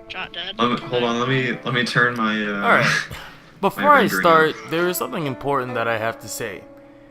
Shot dead. Hold on, let me turn my Alright, before my I rendering start, off. there is something important that I have to say.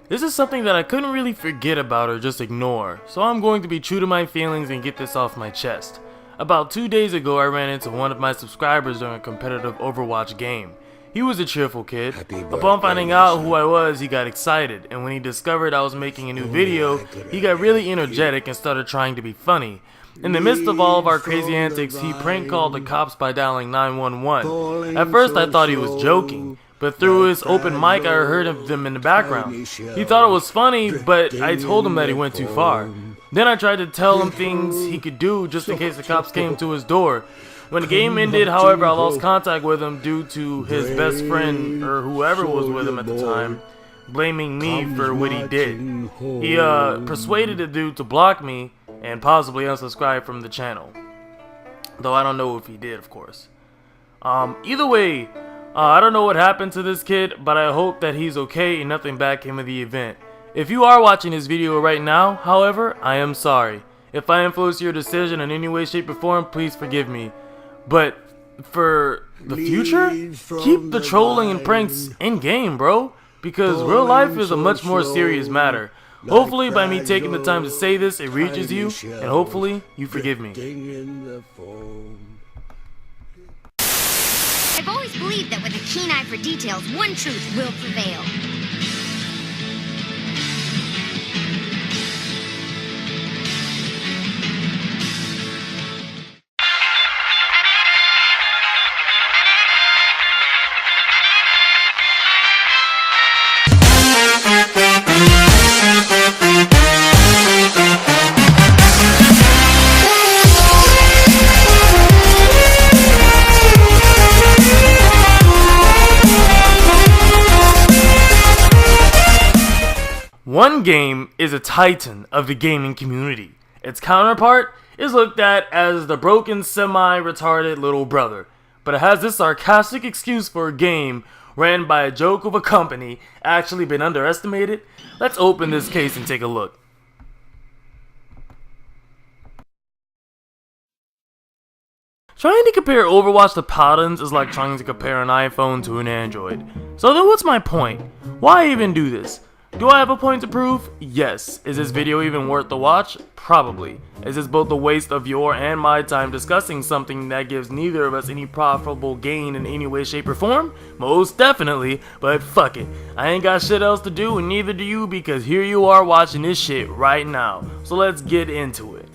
This is something that I couldn't really forget about or just ignore, so I'm going to be true to my feelings and get this off my chest. About 2 days ago, I ran into one of my subscribers during a competitive Overwatch game. He was a cheerful kid. Upon finding out who I was, he got excited, and when he discovered I was making a new video, he got really energetic and started trying to be funny. In the midst of all of our crazy antics, he prank called the cops by dialing 911. At first I thought he was joking, but through his open mic I heard them in the background. He thought it was funny, but I told him that he went too far. Then I tried to tell him things he could do just in case the cops came to his door. When the game ended, however, I lost contact with him due to his best friend, or whoever was with him at the time, blaming me for what he did. He persuaded the dude to block me and possibly unsubscribe from the channel. Though I don't know if he did, of course. Either way, I don't know what happened to this kid, but I hope that he's okay and nothing bad came of the event. If you are watching this video right now, however, I am sorry. If I influenced your decision in any way, shape, or form, please forgive me. But for the future, keep the trolling and pranks in-game, bro. Because real life is a much more serious matter. Hopefully, by me taking the time to say this, it reaches you, and hopefully, you forgive me. I've always believed that with a keen eye for details, one truth will prevail. One game is a titan of the gaming community. Its counterpart is looked at as the broken, semi-retarded little brother. But it has this sarcastic excuse for a game ran by a joke of a company actually been underestimated. Let's open this case and take a look. Trying to compare Overwatch to Paladins is like trying to compare an iPhone to an Android. So then what's my point? Why even do this? Do I have a point to prove? Yes. Is this video even worth the watch? Probably. Is this both a waste of your and my time discussing something that gives neither of us any profitable gain in any way, shape, or form? Most definitely, but fuck it. I ain't got shit else to do and neither do you because here you are watching this shit right now. So let's get into it.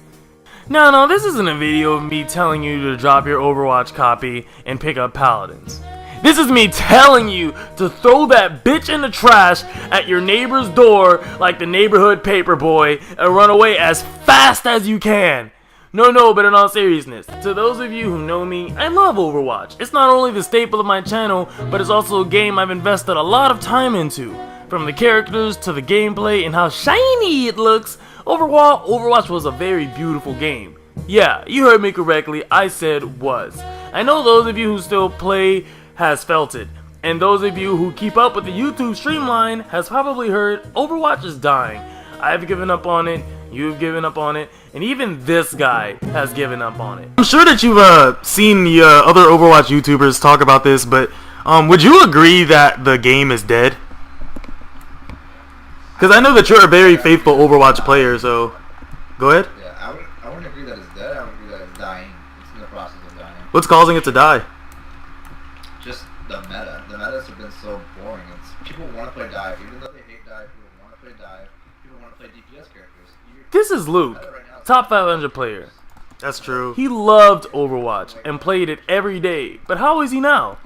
No, this isn't a video of me telling you to drop your Overwatch copy and pick up Paladins. This is me telling you to throw that bitch in the trash at your neighbor's door like the neighborhood paperboy and run away as fast as you can. No, but in all seriousness, to those of you who know me, I love Overwatch. It's not only the staple of my channel, but it's also a game I've invested a lot of time into. From the characters to the gameplay and how shiny it looks, Overwatch was a very beautiful game. Yeah, you heard me correctly, I said was. I know those of you who still play has felt it, and those of you who keep up with the YouTube streamline has probably heard Overwatch is dying. I've given up on it, you've given up on it, and even this guy has given up on it. I'm sure that you've seen the other Overwatch YouTubers talk about this, but would you agree that the game is dead? Because I know that you're a very faithful Overwatch player, so go ahead. Yeah, I wouldn't agree that it's dead. I would agree that it's dying. It's in the process of dying. What's causing it to die? Just the meta. The metas have been so boring. People want to play dive, even though they hate dive. People want to play dive. People want to play DPS characters. This is Luke, Right now, top 500 player. That's true. He loved Overwatch and played it every day. But how is he now?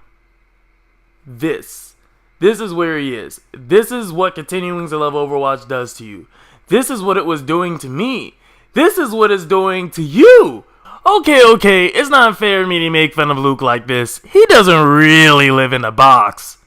This is where he is. This is what continuing to love Overwatch does to you. This is what it was doing to me. This is what it's doing to you. Okay, it's not fair for me to make fun of Luke like this. He doesn't really live in a box.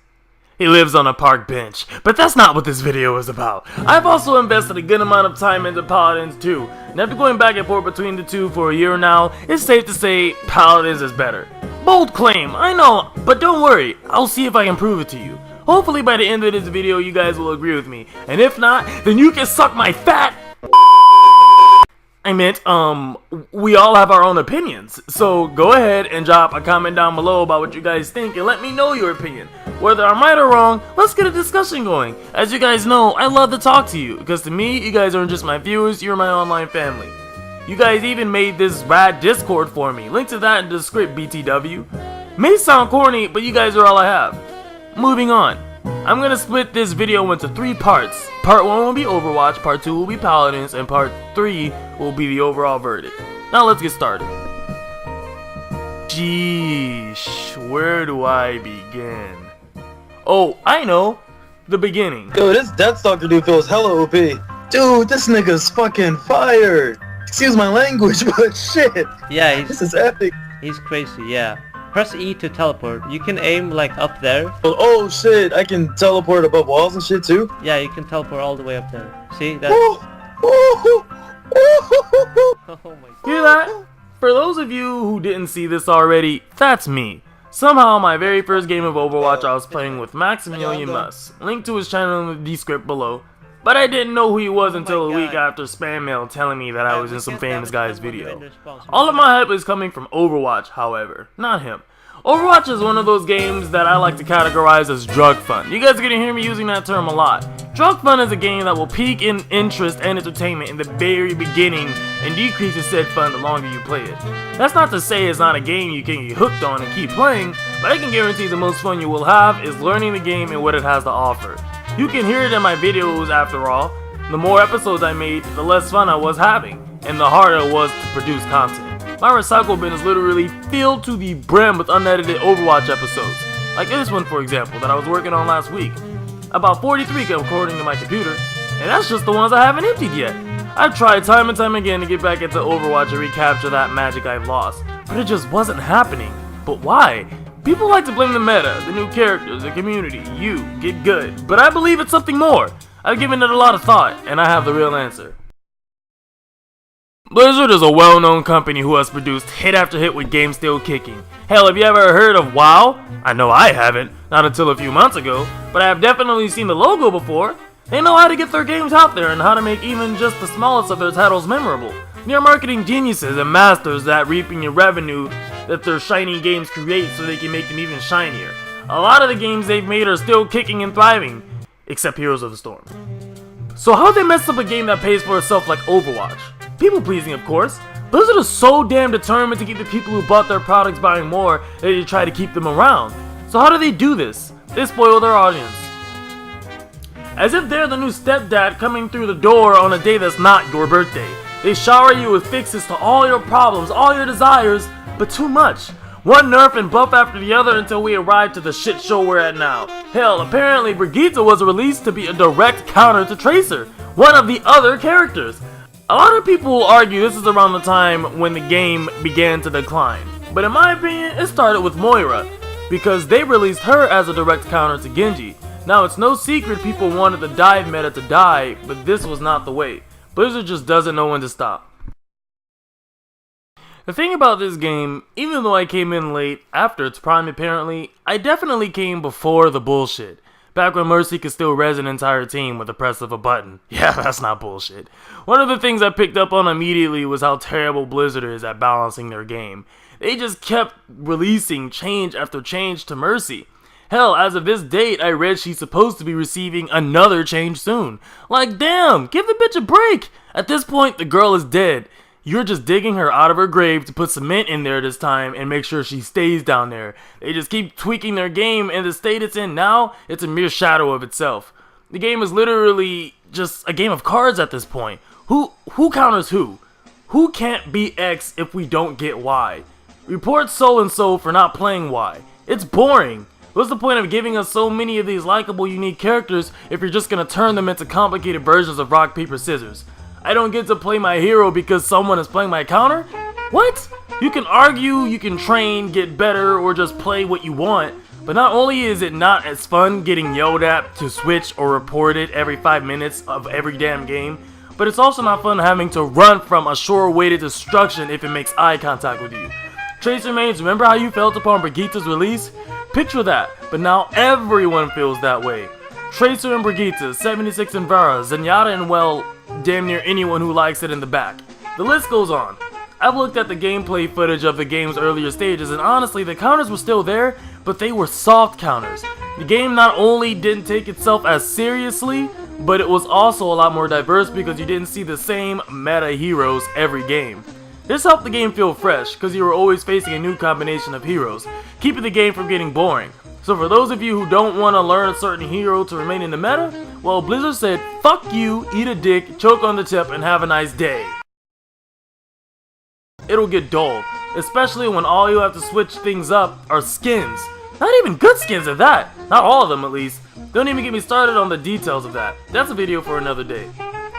He lives on a park bench. But that's not what this video is about. I've also invested a good amount of time into Paladins too. And after going back and forth between the two for a year now, it's safe to say Paladins is better. Bold claim, I know, but don't worry. I'll see if I can prove it to you. Hopefully by the end of this video you guys will agree with me. And if not, then you can suck my fat. I meant, we all have our own opinions. So go ahead and drop a comment down below about what you guys think and let me know your opinion. Whether I'm right or wrong, let's get a discussion going. As you guys know, I love to talk to you, because to me, you guys aren't just my viewers, you're my online family. You guys even made this rad Discord for me. Link to that in the script, BTW. May sound corny, but you guys are all I have. Moving on. I'm gonna split this video into 3 parts. Part 1 will be Overwatch, Part 2 will be Paladins, and Part 3 will be the overall verdict. Now let's get started. Sheesh, where do I begin? Oh, I know! The beginning. Yo, this Deathstalker dude feels hella OP. Dude, this nigga's fucking fire! Excuse my language, but shit! Yeah, This is epic! he's crazy, yeah. Press E to teleport. You can aim like up there. Oh shit, I can teleport above walls and shit too? Yeah, you can teleport all the way up there. See? That's... Ooh, ooh, ooh. Oh my god. Hear that? For those of you who didn't see this already, that's me. Somehow, my very first game of Overwatch I was playing with Maximilian Muss. Link to his channel in the descript below. But I didn't know who he was until a week after spam mail telling me that I was in some famous guy's video. All of my hype is coming from Overwatch, however, not him. Overwatch is one of those games that I like to categorize as drug fun. You guys are gonna hear me using that term a lot. Drug fun is a game that will peak in interest and entertainment in the very beginning and decreases said fun the longer you play it. That's not to say it's not a game you can get hooked on and keep playing, but I can guarantee the most fun you will have is learning the game and what it has to offer. You can hear it in my videos after all. The more episodes I made, the less fun I was having, and the harder it was to produce content. My recycle bin is literally filled to the brim with unedited Overwatch episodes, like this one for example that I was working on last week. About 43 according to my computer, and that's just the ones I haven't emptied yet. I've tried time and time again to get back into Overwatch and recapture that magic I've lost, but it just wasn't happening. But why? People like to blame the meta, the new characters, the community, you, get good, but I believe it's something more. I've given it a lot of thought, and I have the real answer. Blizzard is a well-known company who has produced hit after hit with games still kicking. Hell, have you ever heard of WoW? I know I haven't, not until a few months ago, but I have definitely seen the logo before. They know how to get their games out there and how to make even just the smallest of their titles memorable. They are marketing geniuses and masters at reaping the revenue that their shiny games create so they can make them even shinier. A lot of the games they've made are still kicking and thriving, except Heroes of the Storm. So how'd they mess up a game that pays for itself like Overwatch? People pleasing, of course. Blizzard is so damn determined to keep the people who bought their products buying more that they try to keep them around. So how do they do this? They spoil their audience. As if they're the new stepdad coming through the door on a day that's not your birthday. They shower you with fixes to all your problems, all your desires, but too much. One nerf and buff after the other until we arrive to the shit show we're at now. Hell, apparently Brigitte was released to be a direct counter to Tracer, one of the other characters. A lot of people will argue this is around the time when the game began to decline, but in my opinion, it started with Moira, because they released her as a direct counter to Genji. Now it's no secret people wanted the dive meta to die, but this was not the way. Blizzard just doesn't know when to stop. The thing about this game, even though I came in late, after its prime apparently, I definitely came before the bullshit. Back when Mercy could still res an entire team with the press of a button. Yeah, that's not bullshit. One of the things I picked up on immediately was how terrible Blizzard is at balancing their game. They just kept releasing change after change to Mercy. Hell, as of this date, I read she's supposed to be receiving another change soon. Like, damn, give the bitch a break! At this point, the girl is dead. You're just digging her out of her grave to put cement in there this time and make sure she stays down there. They just keep tweaking their game, and the state it's in now, it's a mere shadow of itself. The game is literally just a game of cards at this point. Who counters who? Who can't beat X if we don't get Y? Report so and so for not playing Y. It's boring. What's the point of giving us so many of these likable, unique characters if you're just gonna turn them into complicated versions of rock, paper, scissors? I don't get to play my hero because someone is playing my counter? What? You can argue, you can train, get better, or just play what you want, but not only is it not as fun getting yelled at to switch or report it every 5 minutes of every damn game, but it's also not fun having to run from a sure way to destruction if it makes eye contact with you. Tracer mains, remember how you felt upon Brigitte's release? Picture that, but now everyone feels that way. Tracer and Brigitte, 76 and Vera, Zenyatta and well, damn near anyone who likes it in the back. The list goes on. I've looked at the gameplay footage of the game's earlier stages, and honestly, the counters were still there, but they were soft counters. The game not only didn't take itself as seriously, but it was also a lot more diverse because you didn't see the same meta heroes every game. This helped the game feel fresh, because you were always facing a new combination of heroes, keeping the game from getting boring. So for those of you who don't want to learn a certain hero to remain in the meta, well, Blizzard said, fuck you, eat a dick, choke on the tip, and have a nice day. It'll get dull, especially when all you have to switch things up are skins. Not even good skins at that, not all of them at least. Don't even get me started on the details of that. That's a video for another day.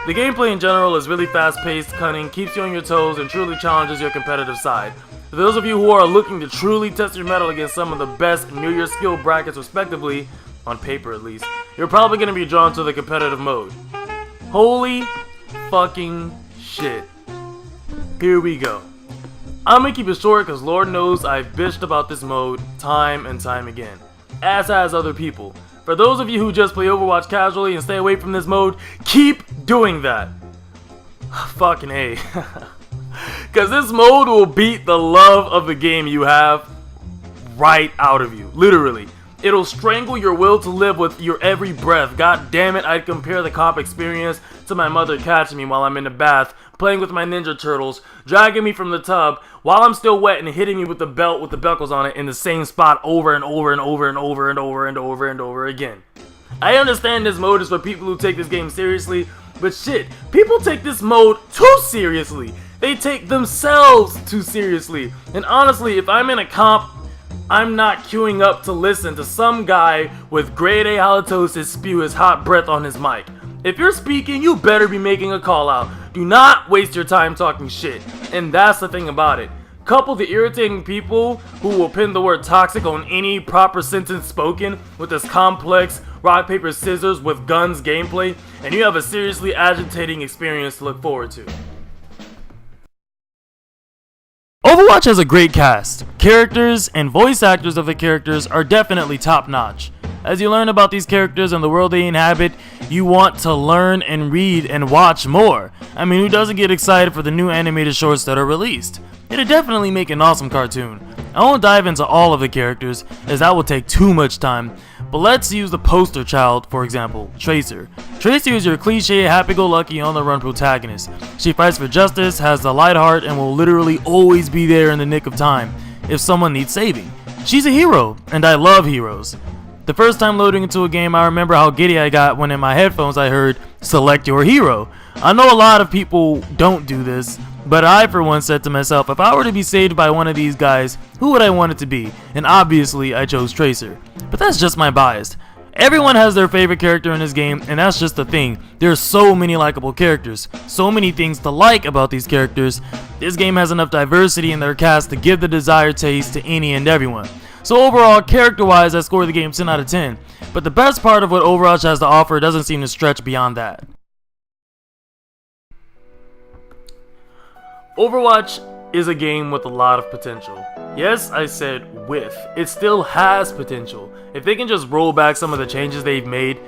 The gameplay in general is really fast-paced, cunning, keeps you on your toes, and truly challenges your competitive side. For those of you who are looking to truly test your mettle against some of the best New Year skill brackets respectively, on paper at least, you're probably going to be drawn to the competitive mode. Holy fucking shit. Here we go. I'm gonna keep it short because Lord knows I've bitched about this mode time and time again, as has other people. For those of you who just play Overwatch casually and stay away from this mode, keep doing that. Fucking A. Because this mode will beat the love of the game you have right out of you, literally. It'll strangle your will to live with your every breath. God damn it, I'd compare the comp experience to my mother catching me while I'm in the bath, playing with my Ninja Turtles, dragging me from the tub while I'm still wet and hitting me with the belt with the buckles on it in the same spot over and over and over and over and over and over and over again. I understand this mode is for people who take this game seriously, but shit, people take this mode too seriously. They take themselves too seriously. And honestly, if I'm in a comp, I'm not queuing up to listen to some guy with grade A halitosis spew his hot breath on his mic. If you're speaking, you better be making a call out. Do not waste your time talking shit. And that's the thing about it. Couple the irritating people who will pin the word toxic on any proper sentence spoken with this complex rock, paper, scissors with guns gameplay, and you have a seriously agitating experience to look forward to. Overwatch has a great cast. Characters and voice actors of the characters are definitely top notch. As you learn about these characters and the world they inhabit, you want to learn and read and watch more. I mean, who doesn't get excited for the new animated shorts that are released? It'll definitely make an awesome cartoon. I won't dive into all of the characters, as that will take too much time, but let's use the poster child, for example, Tracer. Tracer is your cliche happy-go-lucky on-the-run protagonist. She fights for justice, has a light heart, and will literally always be there in the nick of time if someone needs saving. She's a hero, and I love heroes. The first time loading into a game, I remember how giddy I got when in my headphones I heard, "Select your hero." I know a lot of people don't do this, but I for one said to myself, if I were to be saved by one of these guys, who would I want it to be? And obviously I chose Tracer. But that's just my bias. Everyone has their favorite character in this game, and that's just the thing. There's so many likable characters, so many things to like about these characters. This game has enough diversity in their cast to give the desired taste to any and everyone. So overall, character-wise, I score the game 10 out of 10. But the best part of what Overwatch has to offer doesn't seem to stretch beyond that. Overwatch is a game with a lot of potential. Yes, I said with. It still has potential. If they can just roll back some of the changes they've made,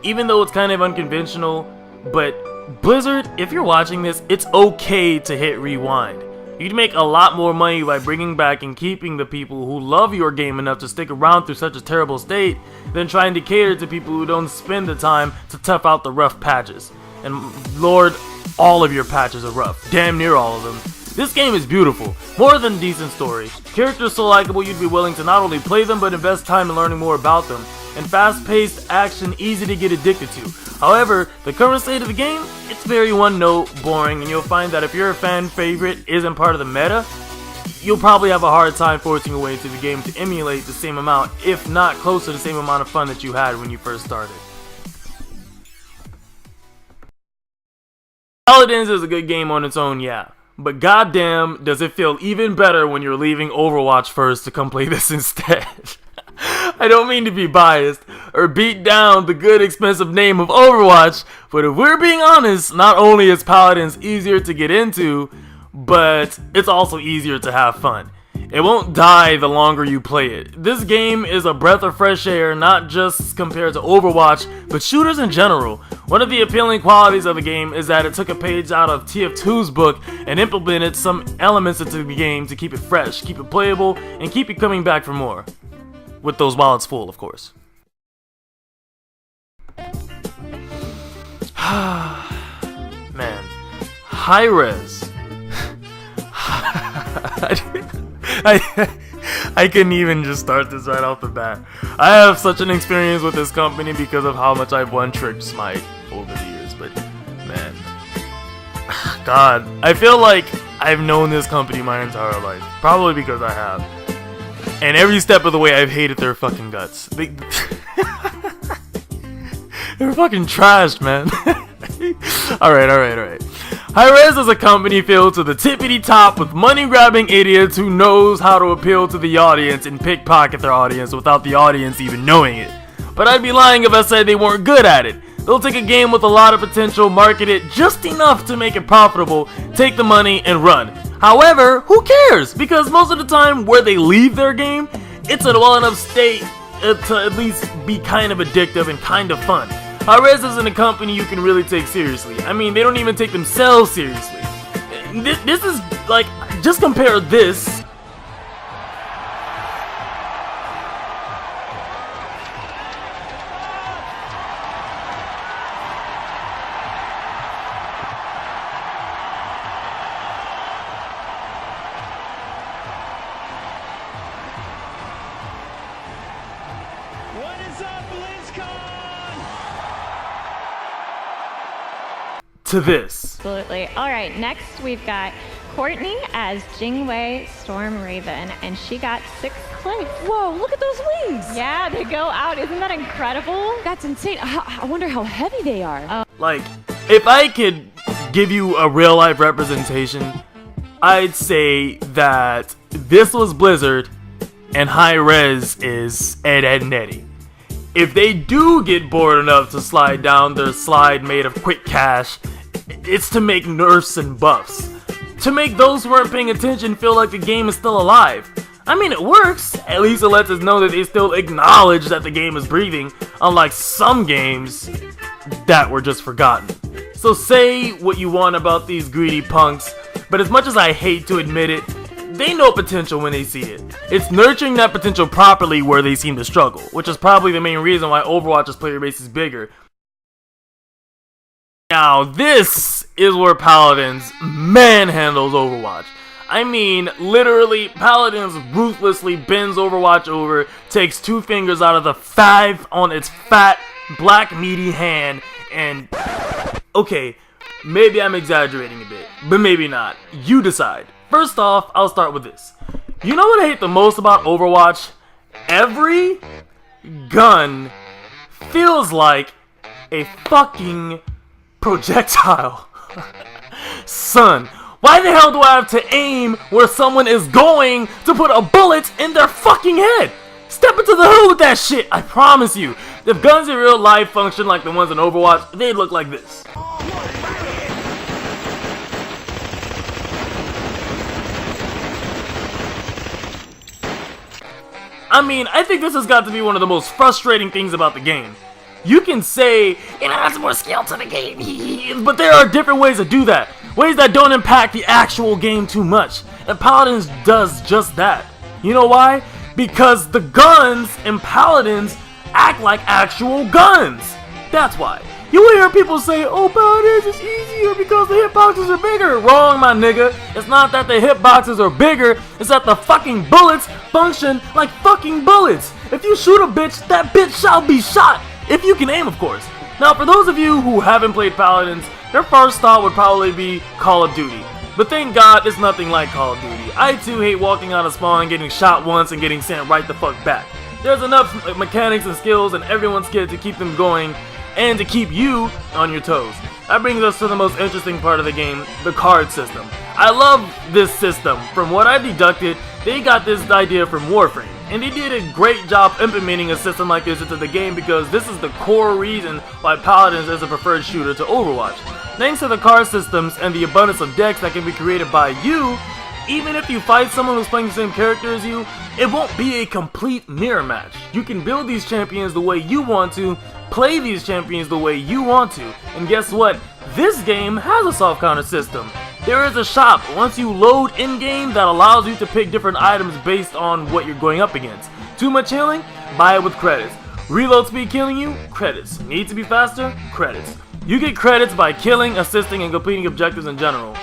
even though it's kind of unconventional, but Blizzard, if you're watching this, it's okay to hit rewind. You'd make a lot more money by bringing back and keeping the people who love your game enough to stick around through such a terrible state than trying to cater to people who don't spend the time to tough out the rough patches. And Lord, all of your patches are rough. Damn near all of them. This game is beautiful. More than a decent story. Characters so likable you'd be willing to not only play them but invest time in learning more about them. And fast-paced action easy to get addicted to. However, the current state of the game, it's very one-note, boring, and you'll find that if your fan favorite isn't part of the meta, you'll probably have a hard time forcing your way into the game to emulate the same amount, if not close to the same amount of fun that you had when you first started. Paladins is a good game on its own, yeah. But goddamn, does it feel even better when you're leaving Overwatch first to come play this instead. I don't mean to be biased or beat down the good expensive name of Overwatch, but if we're being honest, not only is Paladins easier to get into, but it's also easier to have fun. It won't die the longer you play it. This game is a breath of fresh air, not just compared to Overwatch, but shooters in general. One of the appealing qualities of the game is that it took a page out of TF2's book and implemented some elements into the game to keep it fresh, keep it playable, and keep you coming back for more. With those wallets full, of course. Man, Hi-Rez. I couldn't even just start this right off the bat. I have such an experience with this company because of how much I've one-tricked Smite over the years, but man, God, I feel like I've known this company my entire life, probably because I have, and every step of the way I've hated their fucking guts. They're fucking trashed, man. Alright. Hi-Rez is a company filled to the tippity top with money-grabbing idiots who knows how to appeal to the audience and pickpocket their audience without the audience even knowing it. But I'd be lying if I said they weren't good at it. They'll take a game with a lot of potential, market it just enough to make it profitable, take the money, and run. However, who cares? Because most of the time where they leave their game, it's in a well enough state to at least be kind of addictive and kind of fun. Hi-Rez isn't a company you can really take seriously. I mean, they don't even take themselves seriously. This is like, just compare this to this. Absolutely. All right, next we've got Courtney as Jingwei Storm Raven, and she got 6th place. Whoa, look at those wings. Yeah, they go out. Isn't that incredible? That's insane. I wonder how heavy they are. Like, if I could give you a real life representation, I'd say that this was Blizzard and Hi-Rez is Ed, Edd and Eddy. If they do get bored enough to slide down their slide made of quick cash, it's to make nerfs and buffs. To make those who aren't paying attention feel like the game is still alive. I mean, it works. At least it lets us know that they still acknowledge that the game is breathing, unlike some games that were just forgotten. So say what you want about these greedy punks, but as much as I hate to admit it, they know potential when they see it. It's nurturing that potential properly where they seem to struggle, which is probably the main reason why Overwatch's player base is bigger. Now, this is where Paladins manhandles Overwatch. I mean, literally, Paladins ruthlessly bends Overwatch over, takes 2 fingers out of the 5 on its fat, black, meaty hand, and... Okay, maybe I'm exaggerating a bit, but maybe not. You decide. First off, I'll start with this. You know what I hate the most about Overwatch? Every gun feels like a fucking projectile. Son, why the hell do I have to aim where someone is going to put a bullet in their fucking head? Step into the hood with that shit, I promise you. If guns in real life function like the ones in Overwatch, they'd look like this. I mean, I think this has got to be one of the most frustrating things about the game. You can say, it adds more skill to the game, but there are different ways to do that. Ways that don't impact the actual game too much. And Paladins does just that. You know why? Because the guns in Paladins act like actual guns. That's why. You will hear people say, oh, Paladins is easier because the hitboxes are bigger. Wrong, my nigga. It's not that the hitboxes are bigger. It's that the fucking bullets function like fucking bullets. If you shoot a bitch, that bitch shall be shot. If you can aim, of course. Now, for those of you who haven't played Paladins, their first thought would probably be Call of Duty. But thank God, it's nothing like Call of Duty. I too hate walking out of spawn, getting shot once, and getting sent right the fuck back. There's enough mechanics and skills in everyone's kit to keep them going, and to keep you on your toes. That brings us to the most interesting part of the game, the card system. I love this system. From what I deducted, they got this idea from Warframe, and they did a great job implementing a system like this into the game because this is the core reason why Paladins is a preferred shooter to Overwatch. Thanks to the card systems and the abundance of decks that can be created by you, even if you fight someone who's playing the same character as you, it won't be a complete mirror match. You can build these champions the way you want to, play these champions the way you want to. And guess what? This game has a soft counter system. There is a shop once you load in-game that allows you to pick different items based on what you're going up against. Too much healing? Buy it with credits. Reload speed killing you? Credits. Need to be faster? Credits. You get credits by killing, assisting, and completing objectives in general.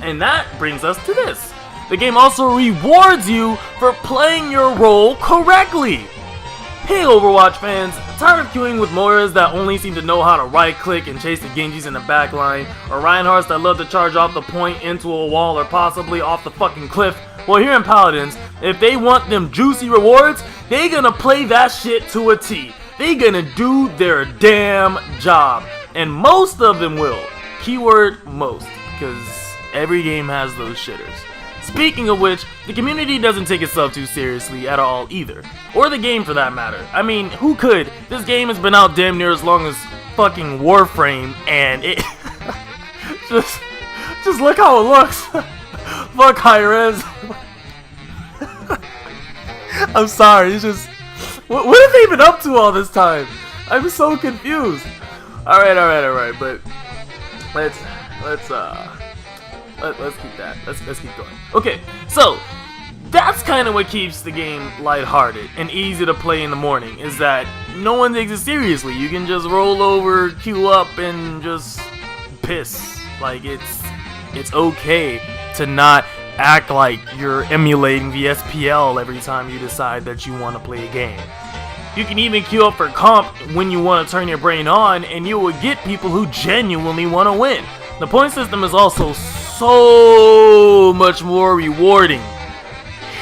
And that brings us to this. The game also rewards you for playing your role correctly. Hey Overwatch fans, tired of queuing with Moiras that only seem to know how to right click and chase the Genjis in the backline, or Reinhardts that love to charge off the point into a wall or possibly off the fucking cliff? Well, here in Paladins, if they want them juicy rewards, they gonna play that shit to a T. They gonna do their damn job. And most of them will. Keyword most, because every game has those shitters. Speaking of which, the community doesn't take itself too seriously at all either. Or the game for that matter. I mean, who could? This game has been out damn near as long as fucking Warframe, and it... just look how it looks. Fuck Hi-Rez. I'm sorry, it's just... What have they been up to all this time? I'm so confused. Alright, but... Let's keep that. Let's keep going. Okay, so that's kind of what keeps the game lighthearted and easy to play in the morning. Is that no one takes it seriously. You can just roll over, queue up, and just piss. Like it's okay to not act like you're emulating the SPL every time you decide that you want to play a game. You can even queue up for comp when you want to turn your brain on, and you will get people who genuinely want to win. The point system is also so much more rewarding.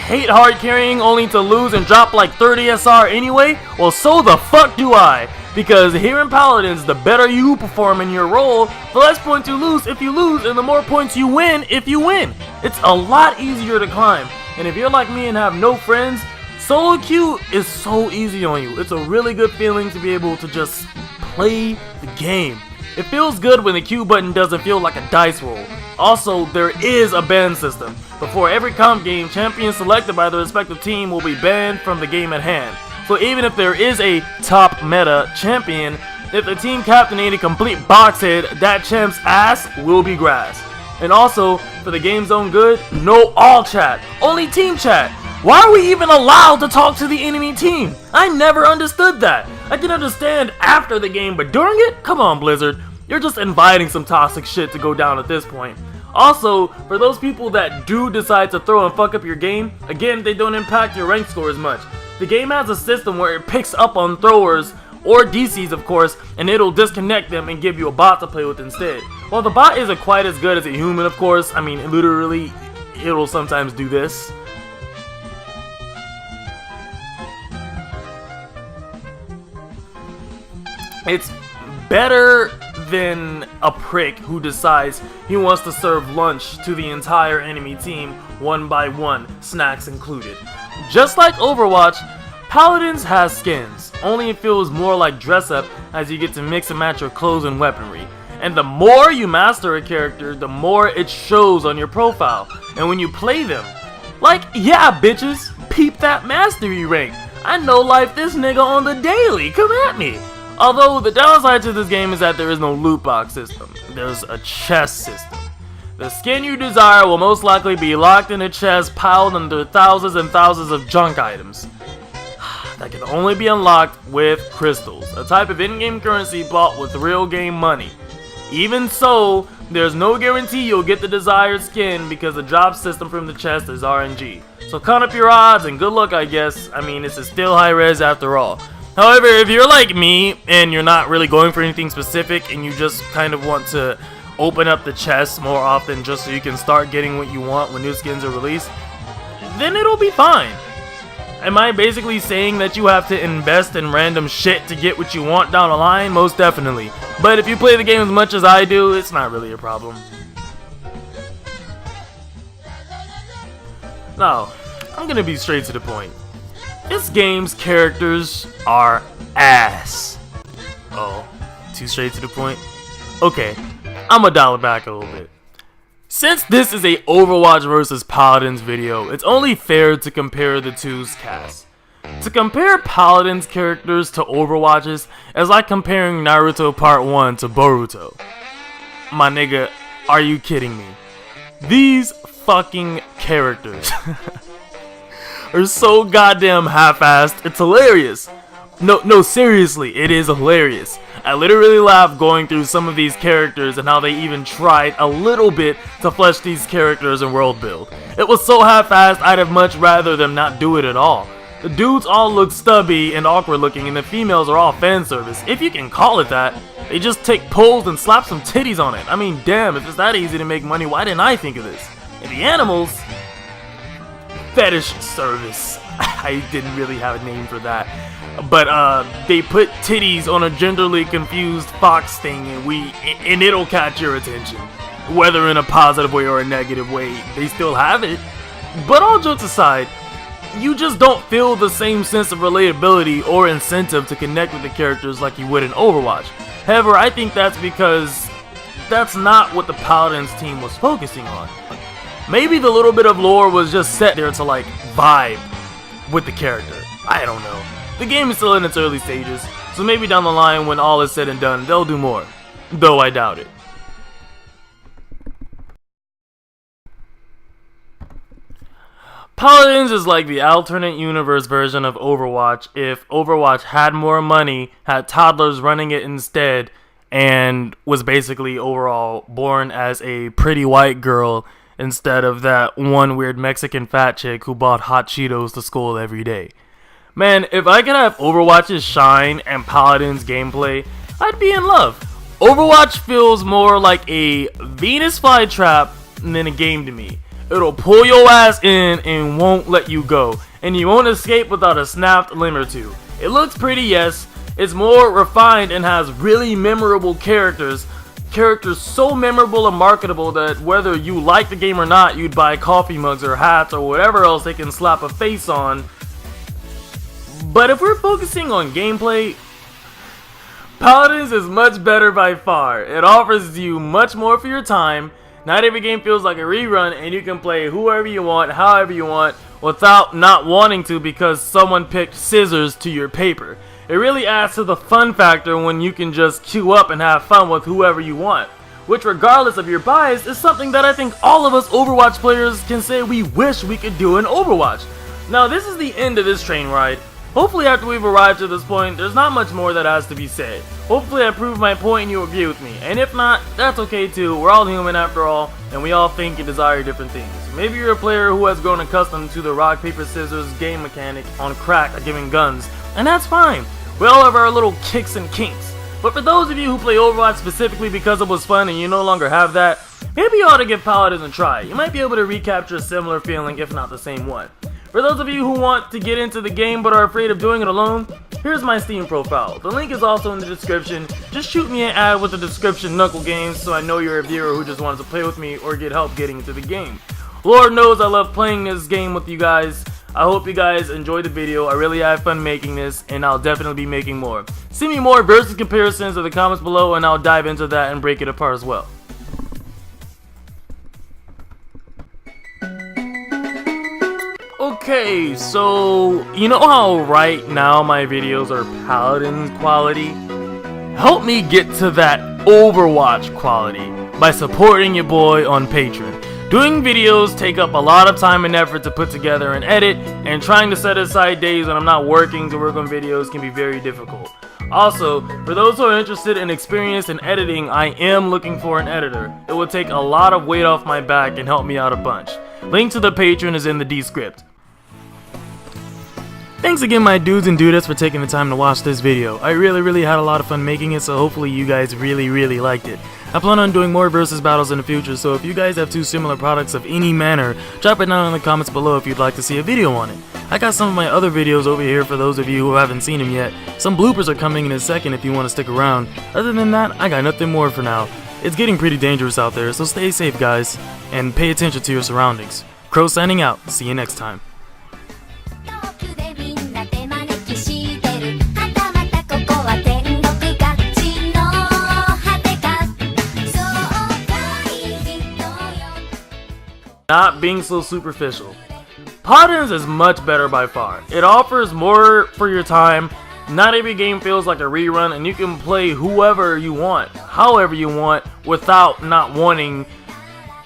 Hate hard carrying only to lose and drop like 30 SR anyway? Well, so the fuck do I. Because here in Paladins, the better you perform in your role, the less points you lose if you lose, and the more points you win if you win. It's a lot easier to climb. And if you're like me and have no friends, solo queue is so easy on you. It's a really good feeling to be able to just play the game. It feels good when the Q button doesn't feel like a dice roll. Also, there is a ban system. Before every comp game, champions selected by the respective team will be banned from the game at hand. So even if there is a top meta champion, if the team captain ain't a complete boxhead, that champ's ass will be grass. And also, for the game's own good, no all chat, only team chat. Why are we even allowed to talk to the enemy team? I never understood that. I can understand after the game, but during it? Come on, Blizzard. You're just inviting some toxic shit to go down at this point. Also, for those people that do decide to throw and fuck up your game, again, they don't impact your rank score as much. The game has a system where it picks up on throwers, or DCs of course, and it'll disconnect them and give you a bot to play with instead. While the bot isn't quite as good as a human, of course, I mean, literally, it'll sometimes do this. It's better than a prick who decides he wants to serve lunch to the entire enemy team one by one, snacks included. Just like Overwatch, Paladins has skins, only it feels more like dress up as you get to mix and match your clothes and weaponry. And the more you master a character, the more it shows on your profile. And when you play them, like, yeah bitches, peep that mastery rank. I know life this nigga on the daily, come at me. Although, the downside to this game is that there is no loot box system. There's a chest system. The skin you desire will most likely be locked in a chest piled under thousands and thousands of junk items that can only be unlocked with crystals, a type of in-game currency bought with real game money. Even so, there's no guarantee you'll get the desired skin because the drop system from the chest is RNG. So count up your odds and good luck, I guess. I mean, this is still Hi-Rez after all. However, if you're like me and you're not really going for anything specific and you just kind of want to open up the chest more often just so you can start getting what you want when new skins are released, then it'll be fine. Am I basically saying that you have to invest in random shit to get what you want down the line? Most definitely. But if you play the game as much as I do, it's not really a problem. Now, I'm gonna be straight to the point. This game's characters are ass. Oh, too straight to the point? Okay, I'ma dial it back a little bit. Since this is a Overwatch vs Paladins video, it's only fair to compare the two's casts. To compare Paladins characters to Overwatches is like comparing Naruto Part 1 to Boruto. My nigga, are you kidding me? These fucking characters are so goddamn half-assed, it's hilarious. No, seriously, it is hilarious. I literally laughed going through some of these characters and how they even tried a little bit to flesh these characters and world build. It was so half-assed, I'd have much rather them not do it at all. The dudes all look stubby and awkward looking, and the females are all fan service, if you can call it that. They just take poles and slap some titties on it. I mean, damn, if it's that easy to make money, why didn't I think of this? And the animals, fetish service. I didn't really have a name for that. But they put titties on a genderly confused fox thing, and it'll catch your attention. Whether in a positive way or a negative way, they still have it. But all jokes aside, you just don't feel the same sense of relatability or incentive to connect with the characters like you would in Overwatch. However, I think that's because that's not what the Paladins team was focusing on. Maybe the little bit of lore was just set there to like vibe with the character. I don't know. The game is still in its early stages, so maybe down the line when all is said and done, they'll do more. Though I doubt it. Paladins is like the alternate universe version of Overwatch if Overwatch had more money, had toddlers running it instead, and was basically overall born as a pretty white girl instead of that one weird Mexican fat chick who bought hot Cheetos to school every day. Man, if I could have Overwatch's shine and Paladins gameplay, I'd be in love. Overwatch feels more like a Venus flytrap than a game to me. It'll pull your ass in and won't let you go, and you won't escape without a snapped limb or two. It looks pretty, yes. It's more refined and has really memorable characters. Characters so memorable and marketable that whether you like the game or not, you'd buy coffee mugs or hats or whatever else they can slap a face on. But if we're focusing on gameplay, Paladins is much better by far. It offers you much more for your time. Not every game feels like a rerun, and you can play whoever you want, however you want, without not wanting to because someone picked scissors to your paper. It really adds to the fun factor when you can just queue up and have fun with whoever you want. Which, regardless of your bias, is something that I think all of us Overwatch players can say we wish we could do in Overwatch. Now, this is the end of this train ride. Hopefully after we've arrived to this point, there's not much more that has to be said. Hopefully I proved my point and you agree with me. And if not, that's okay too. We're all human after all, and we all think and desire different things. Maybe you're a player who has grown accustomed to the rock, paper, scissors game mechanic on crack at giving guns, and that's fine. We all have our little kicks and kinks. But for those of you who play Overwatch specifically because it was fun and you no longer have that, maybe you ought to give Paladins a try. You might be able to recapture a similar feeling, if not the same one. For those of you who want to get into the game but are afraid of doing it alone, here's my Steam profile. The link is also in the description. Just shoot me an ad with the description Knuckle Games so I know you're a viewer who just wants to play with me or get help getting into the game. Lord knows I love playing this game with you guys. I hope you guys enjoyed the video. I really had fun making this, and I'll definitely be making more. Send me more versus comparisons in the comments below, and I'll dive into that and break it apart as well. Okay, so you know how right now my videos are Paladins quality? Help me get to that Overwatch quality by supporting your boy on Patreon. Doing videos take up a lot of time and effort to put together and edit, and trying to set aside days when I'm not working to work on videos can be very difficult. Also, for those who are interested in experience in editing, I am looking for an editor. It will take a lot of weight off my back and help me out a bunch. Link to the Patreon is in the descript. Thanks again my dudes and dudettes for taking the time to watch this video. I really had a lot of fun making it, so hopefully you guys really liked it. I plan on doing more versus battles in the future, so if you guys have two similar products of any manner, drop it down in the comments below if you'd like to see a video on it. I got some of my other videos over here for those of you who haven't seen them yet. Some bloopers are coming in a second if you want to stick around. Other than that, I got nothing more for now. It's getting pretty dangerous out there, so stay safe guys, and pay attention to your surroundings. Crow signing out. See you next time. Not being so superficial. Paladins is much better by far. It offers more for your time. Not every game feels like a rerun, and you can play whoever you want, however you want, without not wanting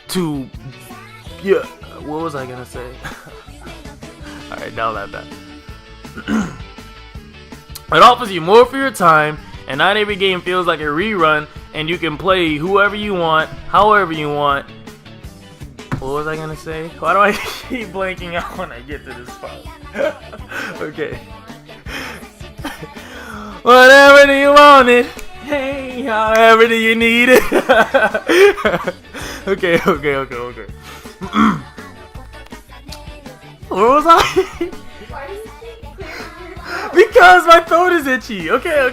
to. Yeah, what was I gonna say? Alright, now that. It offers you more for your time, and not every game feels like a rerun, and you can play whoever you want, however you want. What was I gonna say? Why do I keep blanking out when I get to this part? Okay. Whatever do you want it? Hey, however do you need it? Okay. Where was I? Because my throat is itchy. Okay.